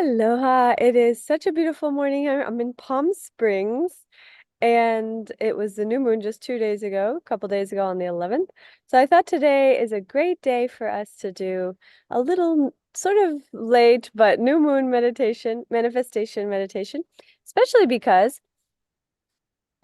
Aloha. It is such a beautiful morning here. I'm in Palm Springs, and it was the new moon just 2 days ago, a couple days ago on the 11th. So I thought today is a great day for us to do a little sort of late but new moon meditation, manifestation meditation, especially because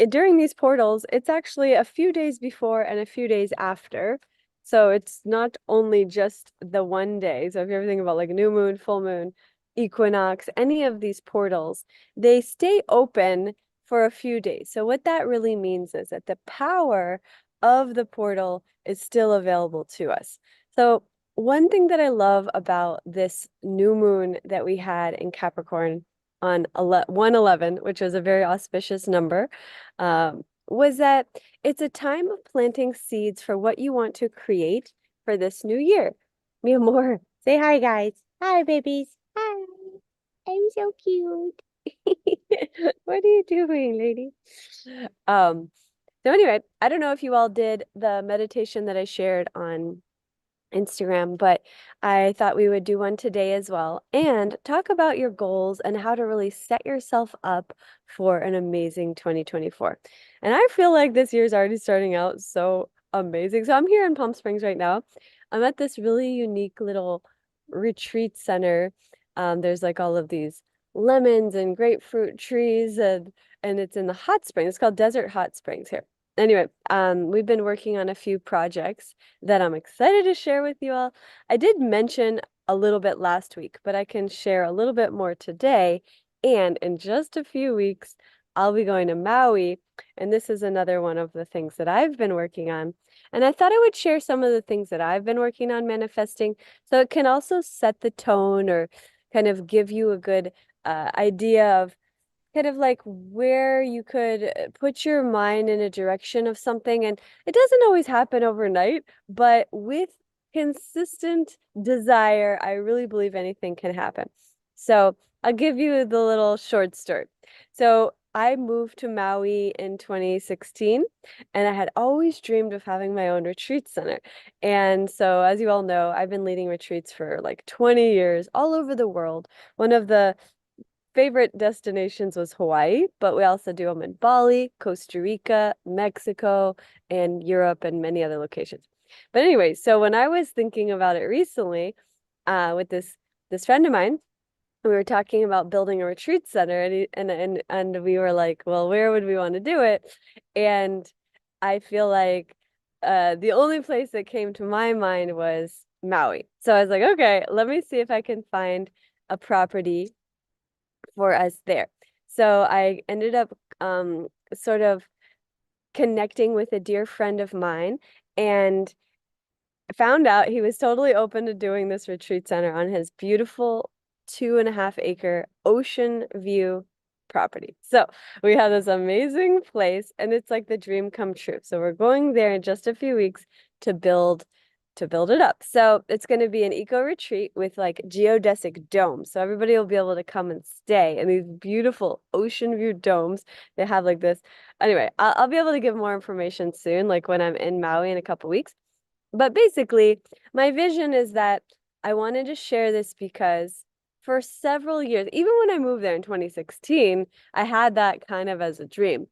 during these portals, it's actually a few days before and a few days after. So it's not only just the one day. So if you're thinking about like new moon, full moon, equinox, any of these portals, they stay open for a few days. So what that really means is that the power of the portal is still available to us. So one thing that I love about this new moon that we had in Capricorn on 111, which was a very auspicious number, was that it's a time of planting seeds for what you want to create for this new year. Mi amor, say hi, guys. Hi, babies. Hi. I'm so cute. What are you doing, lady? Um, so anyway, I don't know if you all did the meditation that I shared on Instagram, but I thought we would do one today as well and talk about your goals and how to really set yourself up for an amazing 2024. And I feel like this year's already starting out so amazing. So I'm here in Palm Springs right now. I'm at this really unique little retreat center. There's like all of these lemons and grapefruit trees and it's in the hot springs. It's called Desert Hot Springs here. Anyway, we've been working on a few projects that I'm excited to share with you all. I did mention a little bit last week, but I can share a little bit more today. And in just a few weeks, I'll be going to Maui. And this is another one of the things that I've been working on. And I thought I would share some of the things that I've been working on manifesting so it can also set the tone or kind of give you a good idea of kind of like where you could put your mind in a direction of something. And it doesn't always happen overnight, but with consistent desire, I really believe anything can happen. So I'll give you the little short story. So I moved to Maui in 2016, and I had always dreamed of having my own retreat center. And so, as you all know, I've been leading retreats for like 20 years all over the world. One of the favorite destinations was Hawaii, but we also do them in Bali, Costa Rica, Mexico, and Europe, and many other locations. But anyway, so when I was thinking about it recently, with this friend of mine, we were talking about building a retreat center, and we were like, well, where would we want to do it? And I feel like the only place that came to my mind was Maui. So I was like, okay, let me see if I can find a property for us there. So I ended up sort of connecting with a dear friend of mine and found out he was totally open to doing this retreat center on his beautiful 2.5 acre ocean view property. So we have this amazing place and it's like the dream come true. So we're going there in just a few weeks to build it up. So it's going to be an eco retreat with like geodesic domes. So everybody will be able to come and stay in these beautiful ocean view domes. They have like this. Anyway, I'll be able to give more information soon, like when I'm in Maui in a couple weeks. But basically, my vision is that I wanted to share this because for several years, even when I moved there in 2016, I had that kind of as a dream.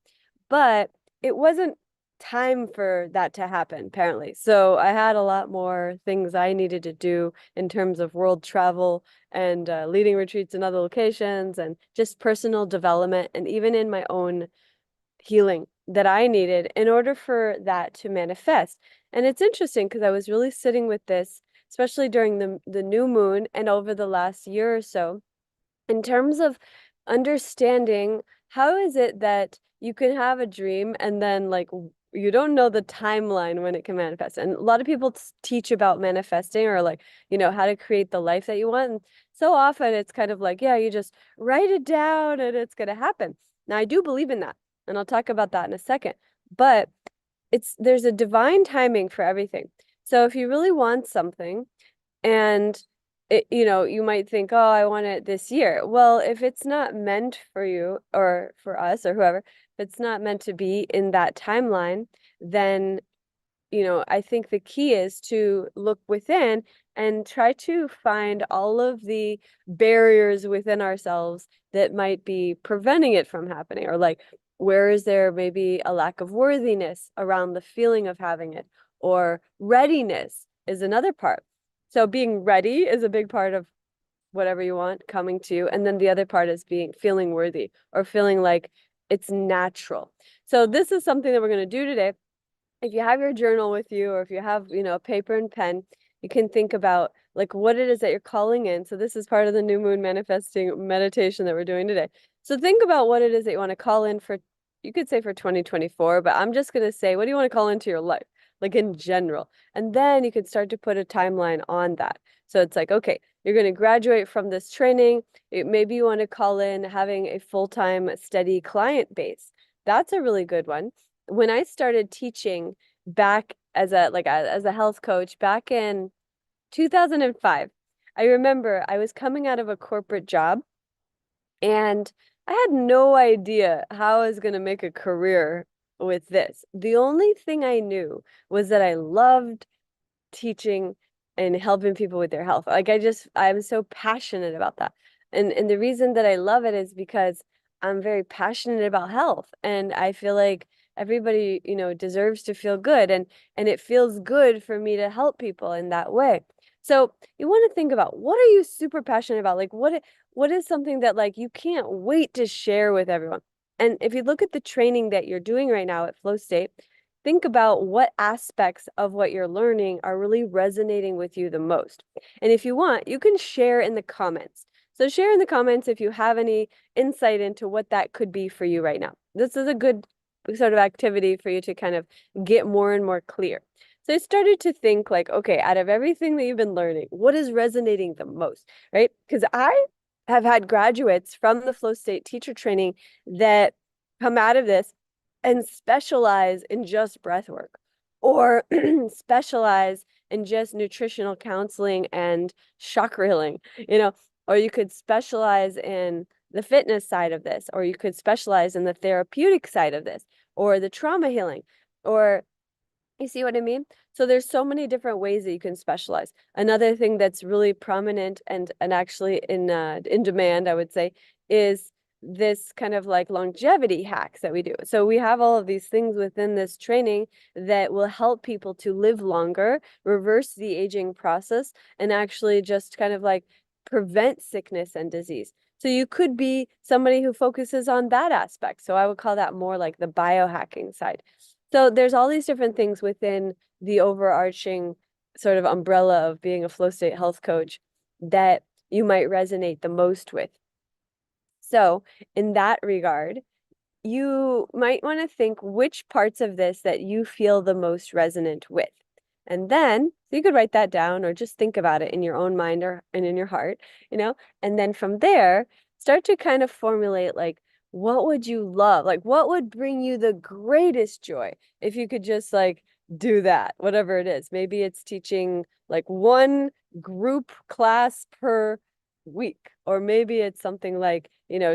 But it wasn't time for that to happen, apparently. So I had a lot more things I needed to do in terms of world travel and leading retreats in other locations and just personal development and even in my own healing that I needed in order for that to manifest. And it's interesting because I was really sitting with this, especially during the new moon and over the last year or so, in terms of understanding how is it that you can have a dream and then like you don't know the timeline when it can manifest. And a lot of people teach about manifesting or like, how to create the life that you want. And so often it's kind of like, yeah, you just write it down and it's going to happen. Now, I do believe in that, and I'll talk about that in a second. But there's a divine timing for everything. So if you really want something and you might think, oh, I want it this year. Well, if it's not meant for you or for us or whoever, if it's not meant to be in that timeline, then, I think the key is to look within and try to find all of the barriers within ourselves that might be preventing it from happening, or like where is there maybe a lack of worthiness around the feeling of having it, or readiness is another part. So being ready is a big part of whatever you want coming to you. And then the other part is being feeling worthy or feeling like it's natural. So this is something that we're going to do today. If you have your journal with you, or if you have, a paper and pen, you can think about like what it is that you're calling in. So this is part of the new moon manifesting meditation that we're doing today. So think about what it is that you want to call in for, you could say for 2024, but I'm just going to say, what do you want to call into your life? Like in general. And then you could start to put a timeline on that. So it's like, okay, you're going to graduate from this training. Maybe you want to call in having a full-time steady client base. That's a really good one. When I started teaching back as a health coach back in 2005, I remember I was coming out of a corporate job and I had no idea how I was going to make a career with this. The only thing I knew was that I loved teaching and helping people with their health. Like I'm so passionate about that. And the reason that I love it is because I'm very passionate about health, and I feel like everybody, deserves to feel good, and it feels good for me to help people in that way. So you want to think about, what are you super passionate about? Like what is something that like you can't wait to share with everyone? And if you look at the training that you're doing right now at Flow State, think about what aspects of what you're learning are really resonating with you the most. And if you want, you can share in the comments. So share in the comments if you have any insight into what that could be for you right now. This is a good sort of activity for you to kind of get more and more clear. So I started to think like, okay, out of everything that you've been learning, what is resonating the most, right? Because I have had graduates from the Flow State teacher training that come out of this and specialize in just breath work, or specialize in just nutritional counseling and chakra healing, or you could specialize in the fitness side of this, or you could specialize in the therapeutic side of this, or the trauma healing, or you see what I mean? So there's so many different ways that you can specialize. Another thing that's really prominent and actually in demand, I would say, is this kind of like longevity hacks that we do. So we have all of these things within this training that will help people to live longer, reverse the aging process, and actually just kind of like prevent sickness and disease. So you could be somebody who focuses on that aspect. So I would call that more like the biohacking side. So there's all these different things within the overarching sort of umbrella of being a flow state health coach that you might resonate the most with. So in that regard, you might want to think which parts of this that you feel the most resonant with. And then, so you could write that down or just think about it in your own mind and in your heart, and then from there, start to kind of formulate like, what would you love? Like, what would bring you the greatest joy if you could just like do that, whatever it is. Maybe it's teaching like one group class per week, or maybe it's something like,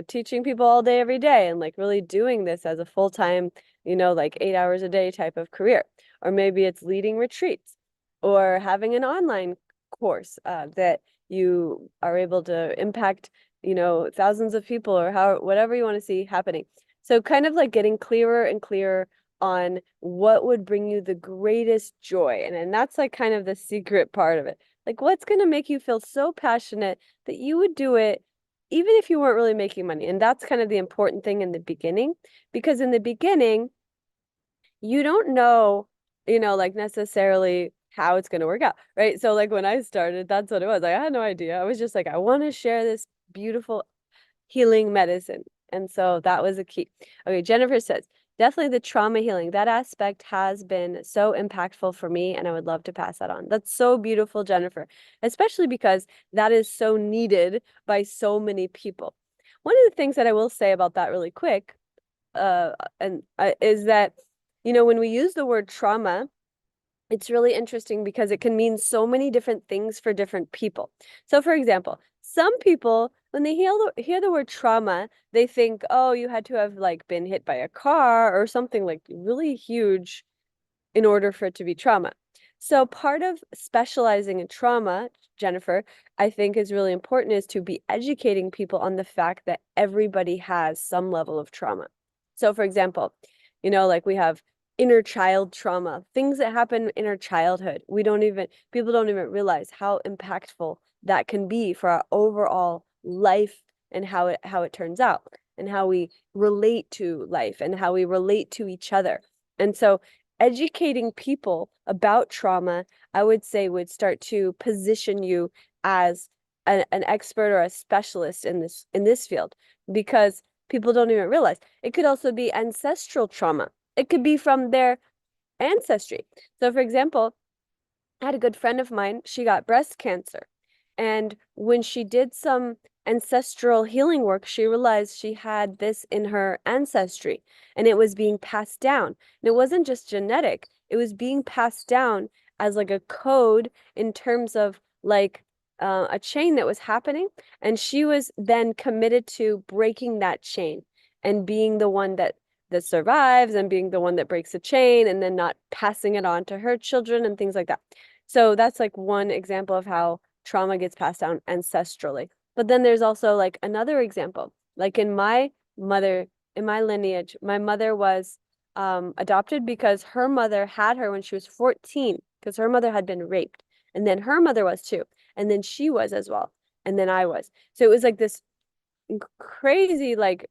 teaching people all day, every day, and like really doing this as a full-time, like 8 hours a day type of career. Or maybe it's leading retreats or having an online course that you are able to impact, thousands of people, or whatever you want to see happening. So kind of like getting clearer and clearer on what would bring you the greatest joy. And that's like kind of the secret part of it. Like what's going to make you feel so passionate that you would do it even if you weren't really making money. And that's kind of the important thing in the beginning, because in the beginning, you don't know, like necessarily how it's going to work out, right? So like when I started, that's what it was. Like, I had no idea. I was just like, I want to share this beautiful healing medicine. And so that was a key. Okay, Jennifer says, definitely the trauma healing. That aspect has been so impactful for me, and I would love to pass that on. That's so beautiful, Jennifer, especially because that is so needed by so many people. One of the things that I will say about that really quick, is that, when we use the word trauma, it's really interesting because it can mean so many different things for different people. So for example, some people, when they hear the word trauma, they think, oh, you had to have like been hit by a car or something like really huge in order for it to be trauma. So part of specializing in trauma, Jennifer, I think is really important is to be educating people on the fact that everybody has some level of trauma. So for example, like we have inner child trauma, things that happen in our childhood. People don't even realize how impactful that can be for our overall life and how it turns out and how we relate to life and how we relate to each other. And so educating people about trauma, I would say would start to position you as an expert or a specialist in this field because people don't even realize. It could also be ancestral trauma. It could be from their ancestry. So for example, I had a good friend of mine, she got breast cancer. And when she did some ancestral healing work, she realized she had this in her ancestry and it was being passed down. And it wasn't just genetic, it was being passed down as like a code in terms of like a chain that was happening. And she was then committed to breaking that chain and being the one that survives and being the one that breaks the chain and then not passing it on to her children and things like that. So that's like one example of how trauma gets passed down ancestrally. But then there's also like another example. Like in my lineage, my mother was adopted because her mother had her when she was 14, because her mother had been raped. And then her mother was too. And then she was as well. And then I was. So it was like this crazy like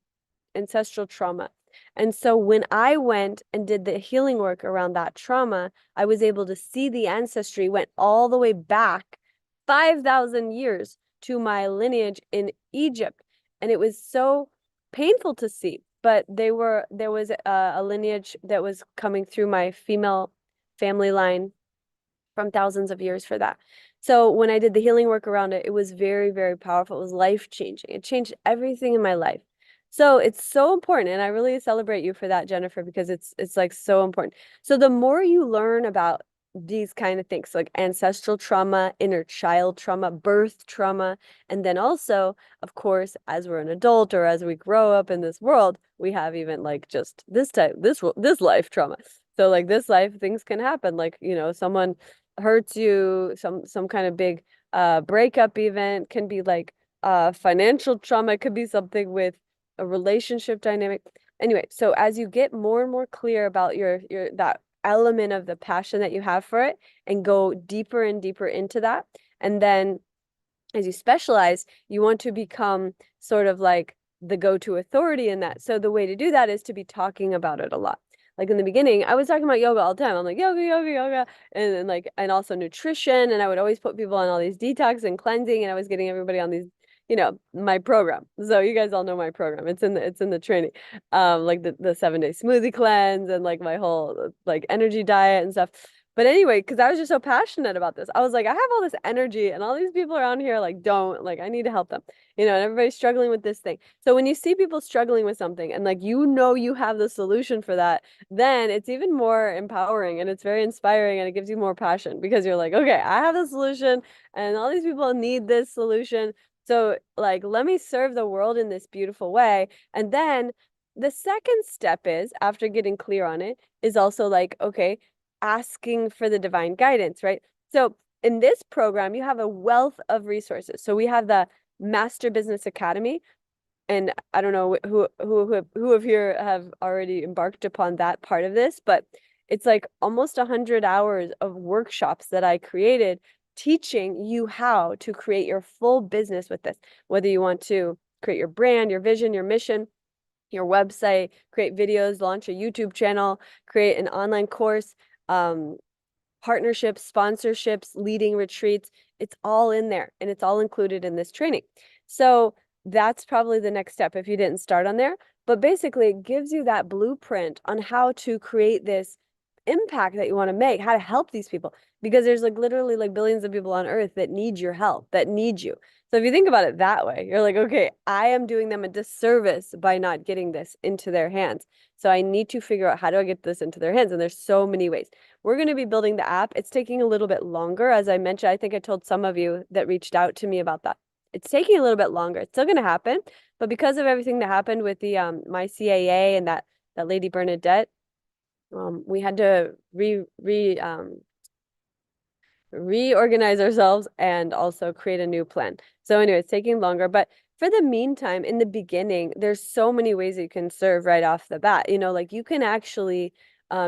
ancestral trauma. And so when I went and did the healing work around that trauma, I was able to see the ancestry went all the way back 5,000 years to my lineage in Egypt. And it was so painful to see. But there was a lineage that was coming through my female family line from thousands of years for that. So when I did the healing work around it, it was very, very powerful. It was life-changing. It changed everything in my life. So it's so important, and I really celebrate you for that, Jennifer, because it's like so important. So the more you learn about these kind of things, like ancestral trauma, inner child trauma, birth trauma, and then also, of course, as we're an adult or as we grow up in this world, we have even like just this life trauma. So like this life, things can happen. Like, someone hurts you, some kind of big breakup event can be like financial trauma, it could be something with a relationship dynamic. Anyway, so as you get more and more clear about your that element of the passion that you have for it and go deeper and deeper into that, and then as you specialize, you want to become sort of like the go-to authority in that. So the way to do that is to be talking about it a lot. Like in the beginning, I was talking about yoga all the time. I'm like, yoga, yoga, yoga. And then like, and also nutrition. And I would always put people on all these detox and cleansing. And I was getting everybody on these, my program. So you guys all know my program. It's in the training. Like the 7-day smoothie cleanse and like my whole like energy diet and stuff. But anyway, because I was just so passionate about this, I was like, I have all this energy and all these people around here like don't, like I need to help them, and everybody's struggling with this thing. So when you see people struggling with something and like you have the solution for that, then it's even more empowering and it's very inspiring and it gives you more passion because you're like, okay, I have the solution and all these people need this solution. So like, let me serve the world in this beautiful way. And then the second step is, after getting clear on it, is also like, okay, asking for the divine guidance, right? So in this program, you have a wealth of resources. So we have the Master Business Academy, and I don't know who of here have already embarked upon that part of this, but it's like almost 100 hours of workshops that I created teaching you how to create your full business with this, whether you want to create your brand, your vision, your mission, your website, create videos, launch a YouTube channel, create an online course, partnerships, sponsorships, leading retreats. It's all in there and it's all included in this training. So that's probably the next step if you didn't start on there. But basically, it gives you that blueprint on how to create this impact that you want to make, how to help these people. Because there's like literally like billions of people on earth that need your help, that need you. So if you think about it that way, you're like, okay, I am doing them a disservice by not getting this into their hands. So I need to figure out, how do I get this into their hands? And there's so many ways. We're going to be building the app. It's taking a little bit longer. As I mentioned, I think I told some of you that reached out to me about that. It's taking a little bit longer. It's still going to happen, but because of everything that happened with the my CAA and that Lady Bernadette, we had to reorganize ourselves and also create a new plan. So anyway, it's taking longer, but for the meantime, in the beginning, there's so many ways that you can serve right off the bat. Like you can actually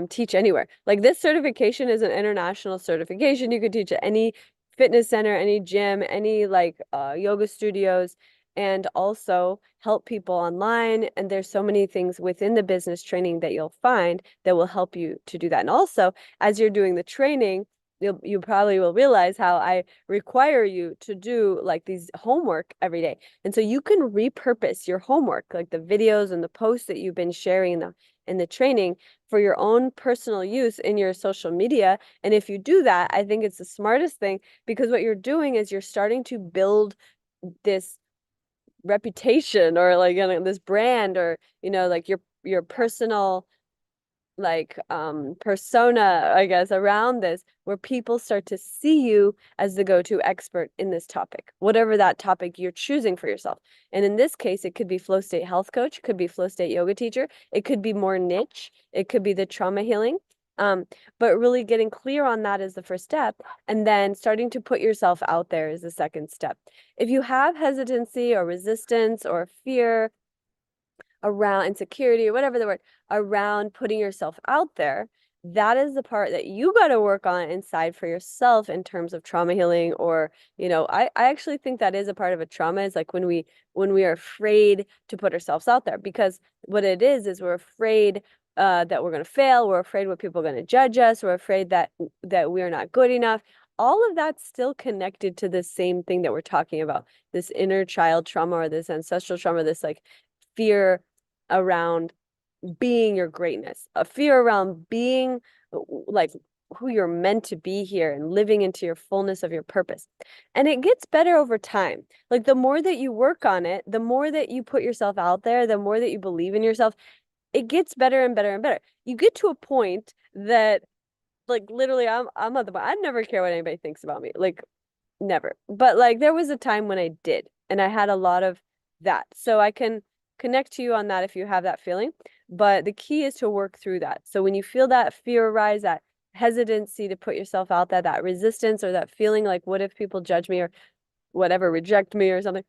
teach anywhere. Like this certification is an international certification. You could teach at any fitness center, any gym, any like yoga studios, and also help people online. And there's so many things within the business training that you'll find that will help you to do that. And also, as you're doing the training, you probably will realize how I require you to do like these homework every day. And so you can repurpose your homework, like the videos and the posts that you've been sharing in the training for your own personal use in your social media. And if you do that, I think it's the smartest thing because what you're doing is you're starting to build this reputation or like this brand or like your personal like persona, I guess, around this, where people start to see you as the go-to expert in this topic, whatever that topic you're choosing for yourself. And in this case, it could be flow state health coach, it could be flow state yoga teacher, it could be more niche, it could be the trauma healing. But really getting clear on that is the first step, and then starting to put yourself out there is the second step. If you have hesitancy or resistance or fear around insecurity or whatever the word around putting yourself out there, that is the part that you got to work on inside for yourself in terms of trauma healing. Or I actually think that is a part of a trauma, is like when we are afraid to put ourselves out there, because what it is we're afraid that we're going to fail, we're afraid what people are going to judge us, we're afraid that we're not good enough. All of that's still connected to the same thing that we're talking about, this inner child trauma or this ancestral trauma, this like fear around being your greatness, a fear around being like who you're meant to be here and living into your fullness of your purpose. And it gets better over time. Like the more that you work on it, the more that you put yourself out there, the more that you believe in yourself, it gets better and better and better. You get to a point that like literally I'm at the point, I never care what anybody thinks about me. Like never. But like there was a time when I did, and I had a lot of that. So I can connect to you on that if you have that feeling. But the key is to work through that. So when you feel that fear arise, that hesitancy to put yourself out there, that resistance or that feeling like, what if people judge me or whatever, reject me or something?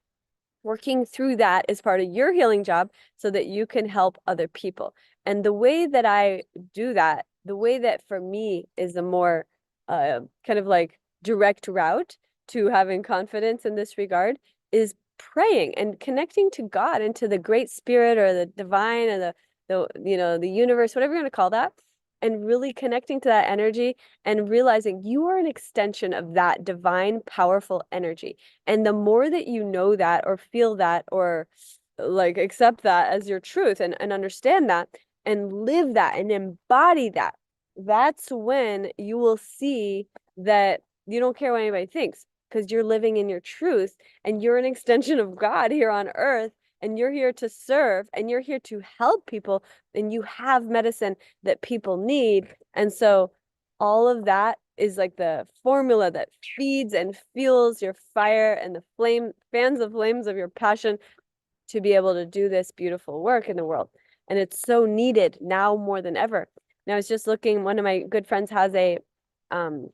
Working through that is part of your healing job so that you can help other people. And the way that I do that, the way that for me is a more kind of like direct route to having confidence in this regard is praying and connecting to God and to the great spirit or the divine or the universe, whatever you're going to call that, and really connecting to that energy and realizing you are an extension of that divine, powerful energy. And the more that you know that or feel that or like accept that as your truth and understand that and live that and embody that, that's when you will see that you don't care what anybody thinks because you're living in your truth and you're an extension of God here on earth, and you're here to serve and you're here to help people, and you have medicine that people need. And so all of that is like the formula that feeds and fuels your fire and the fans the flames of your passion to be able to do this beautiful work in the world. And it's so needed now more than ever. And I was just looking, one of my good friends um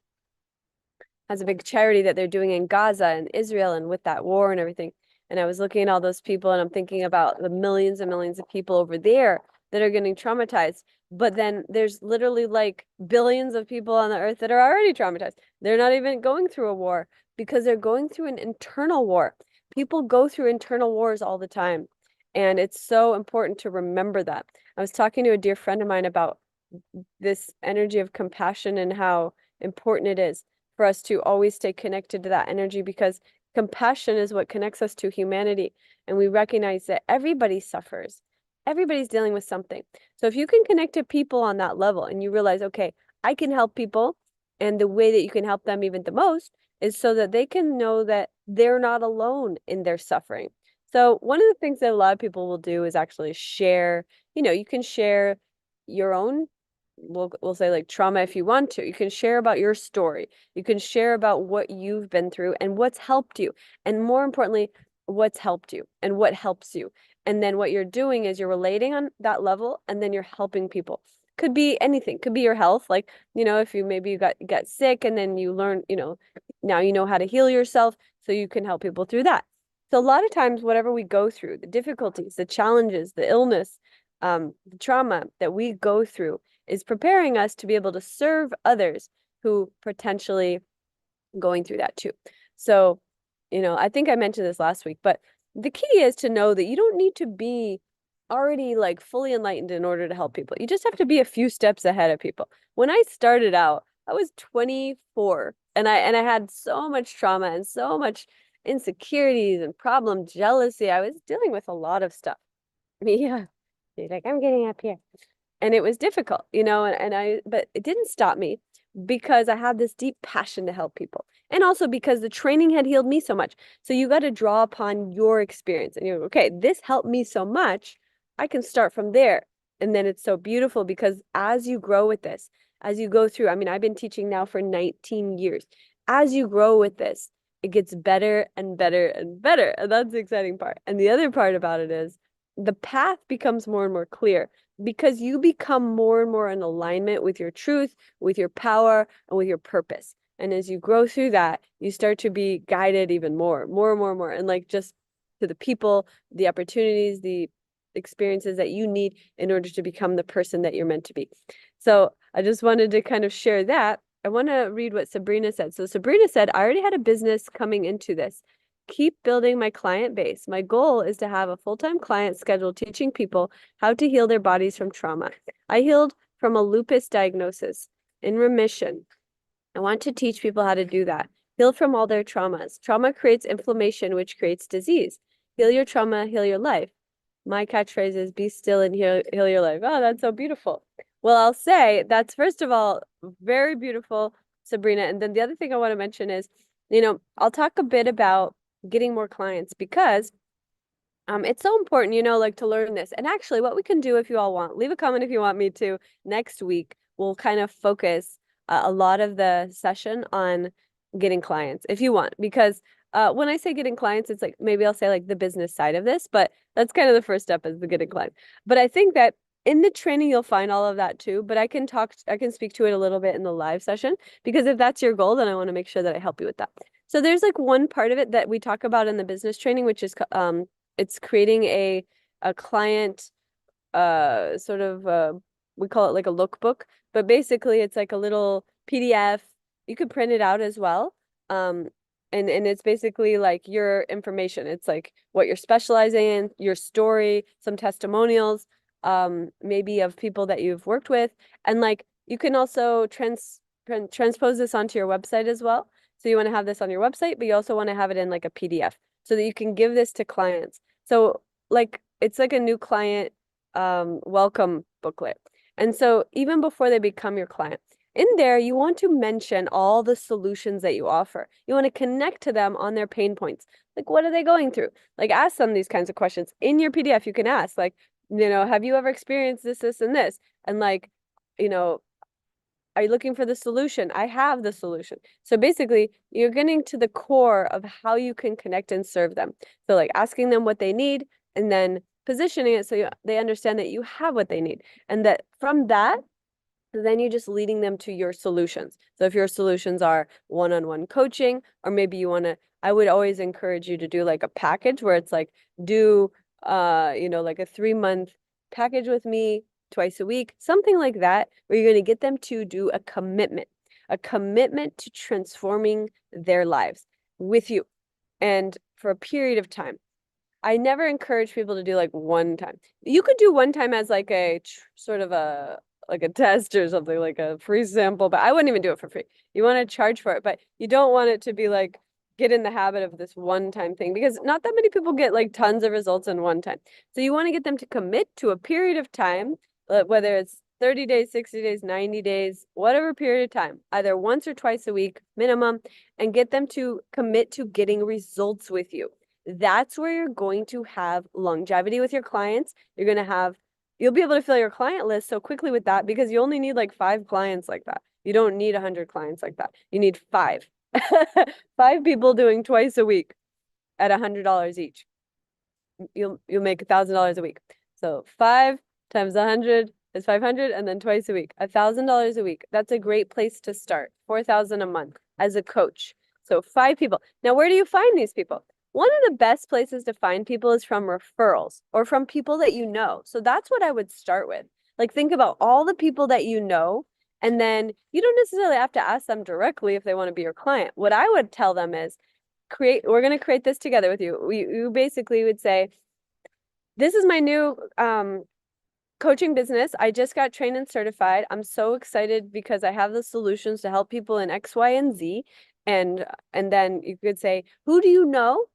has a big charity that they're doing in Gaza and Israel and with that war and everything. And I was looking at all those people and I'm thinking about the millions and millions of people over there that are getting traumatized. But then there's literally like billions of people on the earth that are already traumatized. They're not even going through a war because they're going through an internal war. People go through internal wars all the time. And it's so important to remember that. I was talking to a dear friend of mine about this energy of compassion and how important it is for us to always stay connected to that energy, because compassion is what connects us to humanity. And we recognize that everybody suffers. Everybody's dealing with something. So if you can connect to people on that level and you realize, okay, I can help people, and the way that you can help them even the most is so that they can know that they're not alone in their suffering. So one of the things that a lot of people will do is actually share, you can share your own, we'll say like trauma if you want to. You can share about your story. You can share about what you've been through and what's helped you. And more importantly, what's helped you and what helps you. And then what you're doing is you're relating on that level, and then you're helping people. Could be anything. Could be your health. Like, if maybe you got sick and then you learn, now you know how to heal yourself so you can help people through that. So a lot of times, whatever we go through, the difficulties, the challenges, the illness, the trauma that we go through is preparing us to be able to serve others who potentially going through that too. So, I think I mentioned this last week, but the key is to know that you don't need to be already like fully enlightened in order to help people. You just have to be a few steps ahead of people. When I started out, I was 24 and I had so much trauma and so much insecurities and problem jealousy. I was dealing with a lot of stuff. Yeah. She's like, I'm getting up here. And it was difficult, but it didn't stop me because I had this deep passion to help people. And also because the training had healed me so much. So you got to draw upon your experience and you're okay, this helped me so much. I can start from there. And then it's so beautiful because as you grow with this, as you go through, I mean, I've been teaching now for 19 years. As you grow with this, it gets better and better and better. And that's the exciting part. And the other part about it is the path becomes more and more clear because you become more and more in alignment with your truth, with your power, and with your purpose. And as you grow through that, you start to be guided even more and more. And like just to the people, the opportunities, the experiences that you need in order to become the person that you're meant to be. So I just wanted to kind of share that. I want to read what Sabrina said. So Sabrina said, I already had a business coming into this. Keep building my client base. My goal is to have a full-time client schedule teaching people how to heal their bodies from trauma. I healed from a lupus diagnosis in remission. I want to teach people how to do that. Heal from all their traumas. Trauma creates inflammation, which creates disease. Heal your trauma, heal your life. My catchphrase is be still and heal your life. Oh, that's so beautiful. Well, I'll say that's first of all, very beautiful, Sabrina. And then the other thing I want to mention is, I'll talk a bit about getting more clients because it's so important, like to learn this. And actually, what we can do if you all want, leave a comment if you want me to. Next week, we'll kind of focus a lot of the session on getting clients if you want, because when I say getting clients, it's like maybe I'll say like the business side of this, but that's kind of the first step is the getting clients. But I think that in the training, you'll find all of that too, but I can speak to it a little bit in the live session, because if that's your goal, then I want to make sure that I help you with that. So there's like one part of it that we talk about in the business training, which is it's creating a client sort of we call it like a lookbook, but basically it's like a little PDF. You could print it out as well. And it's basically like your information. It's like what you're specializing in, your story, some testimonials, maybe of people that you've worked with. And like you can also transpose this onto your website as well. So you want to have this on your website, but you also want to have it in like a PDF so that you can give this to clients. So like it's like a new client welcome booklet. And so even before they become your client, in there, you want to mention all the solutions that you offer. You want to connect to them on their pain points. Like, what are they going through? Like, ask them these kinds of questions. In your PDF, you can ask, like, have you ever experienced this, and this? And like, are you looking for the solution? I have the solution. So basically, you're getting to the core of how you can connect and serve them. So like asking them what they need and then positioning it so they understand that you have what they need. And that from that, then you're just leading them to your solutions. So if your solutions are one-on-one coaching, or maybe you want to, I would always encourage you to do like a package where it's like do like a 3-month package with me twice a week, something like that, where you're going to get them to do a commitment to transforming their lives with you and for a period of time. I never encourage people to do like one time. You could do one time as like a sort of a like a test or something, like a free sample, but I wouldn't even do it for free. You want to charge for it, but you don't want it to be like get in the habit of this one-time thing, because not that many people get like tons of results in one time. So you want to get them to commit to a period of time, whether it's 30 days, 60 days, 90 days, whatever period of time, either once or twice a week minimum, and get them to commit to getting results with you. That's where you're going to have longevity with your clients. You'll be able to fill your client list so quickly with that, because you only need like 5 clients like that. You don't need 100 clients like that. You need 5. 5 people doing twice a week at $100 each. You'll make $1,000 a week. So 5 times 100 is 500, and then twice a week, $1,000 a week. That's a great place to start. 4,000 a month as a coach. So 5 people. Now, where do you find these people? One of the best places to find people is from referrals or from people that you know. So that's what I would start with. Like, think about all the people that you know, and then you don't necessarily have to ask them directly if they want to be your client. What I would tell them is, we're going to create this together with you. You basically would say, this is my new coaching business. I just got trained and certified. I'm so excited because I have the solutions to help people in X, Y, and Z. And then you could say, who do you know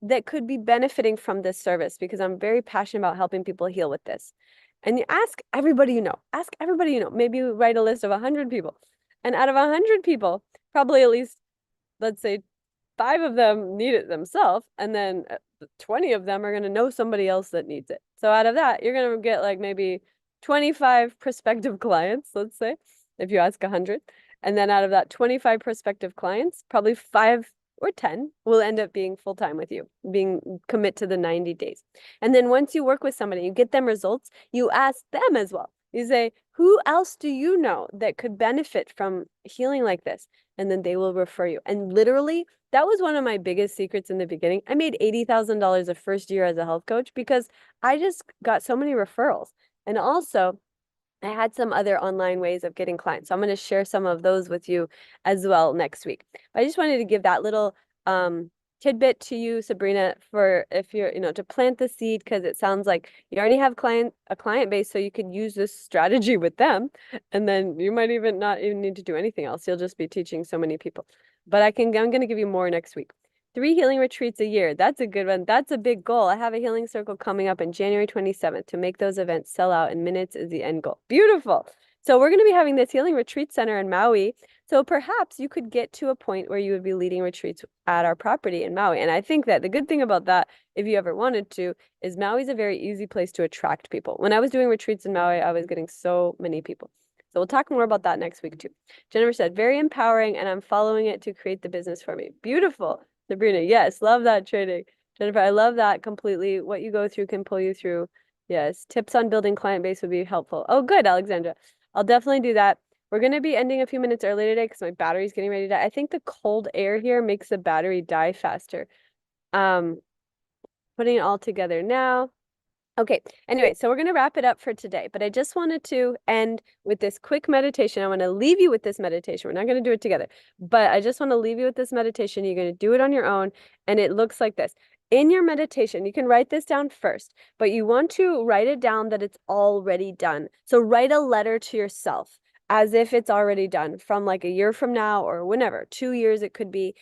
that could be benefiting from this service? Because I'm very passionate about helping people heal with this. And you ask everybody you know. Ask everybody you know. Maybe you write a list of 100 people. And out of 100 people, probably at least, let's say, 5 of them need it themselves, and then 20 of them are going to know somebody else that needs it. So out of that, you're going to get like maybe 25 prospective clients, let's say, if you ask 100. And then out of that 25 prospective clients, probably 5 or 10 will end up being full-time with you, commit to the 90 days. And then once you work with somebody, you get them results, you ask them as well. You say, who else do you know that could benefit from healing like this? And then they will refer you. And literally, that was one of my biggest secrets in the beginning. I made $80,000 the first year as a health coach because I just got so many referrals. And also, I had some other online ways of getting clients. So I'm going to share some of those with you as well next week. But I just wanted to give that little tidbit to you, Sabrina, for if you're, to plant the seed, because it sounds like you already have a client base, so you could use this strategy with them. And then you might even not even need to do anything else. You'll just be teaching so many people. But I'm going to give you more next week. 3 healing retreats a year. That's a good one. That's a big goal. I have a healing circle coming up on January 27th. To make those events sell out in minutes is the end goal. Beautiful. So we're going to be having this healing retreat center in Maui. So perhaps you could get to a point where you would be leading retreats at our property in Maui. And I think that the good thing about that, if you ever wanted to, is Maui's a very easy place to attract people. When I was doing retreats in Maui, I was getting so many people. So we'll talk more about that next week too. Jennifer said, very empowering, and I'm following it to create the business for me. Beautiful. Sabrina, yes, love that training. Jennifer, I love that completely. What you go through can pull you through. Yes, tips on building client base would be helpful. Oh, good, Alexandra. I'll definitely do that. We're going to be ending a few minutes early today because my battery's getting ready to die. I think the cold air here makes the battery die faster. Putting it all together now. Okay, anyway, so we're going to wrap it up for today, but I just wanted to end with this quick meditation. I want to leave you with this meditation. We're not going to do it together, but I just want to leave you with this meditation. You're going to do it on your own, and it looks like this. In your meditation, you can write this down first, but you want to write it down that it's already done. So write a letter to yourself as if it's already done from like a year from now or whenever, 2 years, it could be.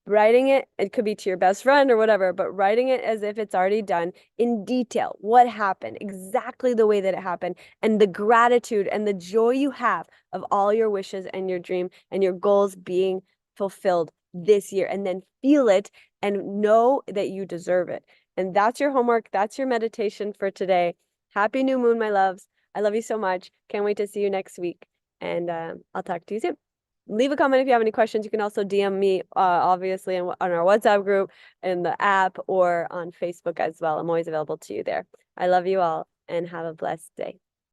Writing it could be to your best friend or whatever, but writing it as if it's already done in detail, what happened, exactly the way that it happened, and the gratitude and the joy you have of all your wishes and your dream and your goals being fulfilled this year. And then feel it and know that you deserve it. And that's your homework. That's your meditation for today. Happy new moon, my loves. I love you so much. Can't wait to see you next week. And I'll talk to you soon. Leave a comment if you have any questions. You can also DM me, obviously, on our WhatsApp group, in the app, or on Facebook as well. I'm always available to you there. I love you all, and have a blessed day.